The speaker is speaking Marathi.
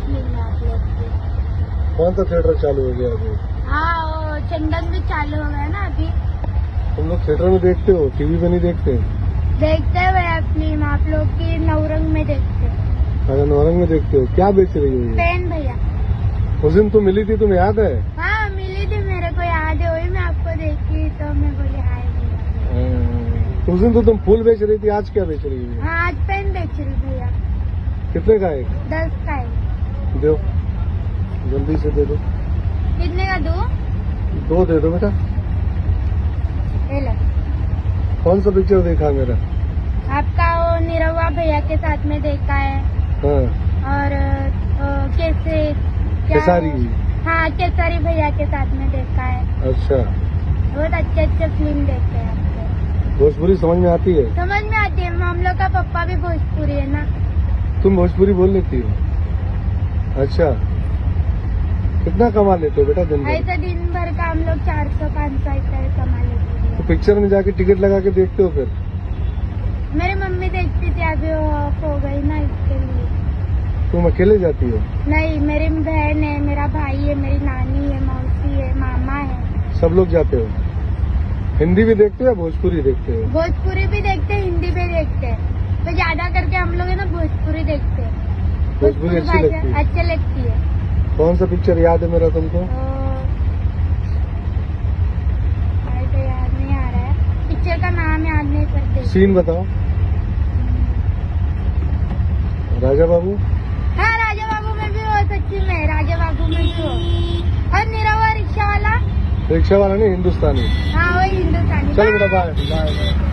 फिल्म है आप लोग की। कौन सा थिएटर चालू हो गया अभी? हाँ, वो चंदन भी चालू हो गया ना अभी। तुम लोग थिएटर में देखते हो, टीवी पे नहीं देखते? देखते हुए फिल्म आप लोग की नवरंग में देखते। अगर नौरंग में देखते हो, क्या बेच रही हो ये? पेन भैया। उस दिन तुम मिली थी, तुम्हें याद है? हाँ मिली थी, मेरे को याद है, वही मैं आपको देखी तो मैं बोली हाय भैया। उस दिन तो तुम फूल बेच रही थी, आज क्या बेच रही हो? हाँ आज पेन बेच रही भैया। कितने का एक? 10 का है। दो, जल्दी से दे दो। कितने का दूँ? 2 दे दो बेटा। ये लो। कौन सा पिक्चर देखा मेरा? आपका वो निरहुआ भैया के साथ में देखा है। हाँ, और कैसे क्या खेसारी। हाँ केसरी भैया के साथ में देखा है। अच्छा, बहुत अच्छे अच्छे फिल्म देखते हैं आपके। भोजपुरी समझ में आती है? समझ में आती है, हम लोग का पप्पा भी भोजपुरी है ना। तुम भोजपुरी बोल लेती हो? अच्छा, कितना कमा लेते हो बेटा दिन भर? ऐसा दिन भर का हम लोग 400-500 इतना कमा लेते हैं। तो पिक्चर में जाके टिकट लगा के देखते हो फिर? मेरी मम्मी देखती थी, अभी वो ऑफ हो गई ना इसके लिए। तुम अकेले जाती हो? नहीं, मेरी बहन है, मेरा भाई है, मेरी नानी है, मौसी है, मामा है। सब लोग जाते हो? हिंदी भी देखते हो या भोजपुरी देखते हो? भोजपुरी भी देखते हैं, हिंदी भी देखते हैं, तो ज्यादा करके हम लोग है ना भोजपुरी देखते हैं। भोजपुरी अच्छी भाषा लगती है? अच्छी लगती है। कौन सा पिक्चर याद है मेरा तुमको? अरे तो याद नहीं आ रहा है, पिक्चर का नाम याद नहीं करते। सीन बताओ। राजा बाबू? हाँ राजा बाबू में भी हो, सच्ची में राजा बाबू में भी हो। और निरहुआ रिक्शा वाला? रिक्शा वाला नहीं, हिंदुस्तानी। हाँ वही हिंदुस्तानी। चलो बेटा, बाय बाय।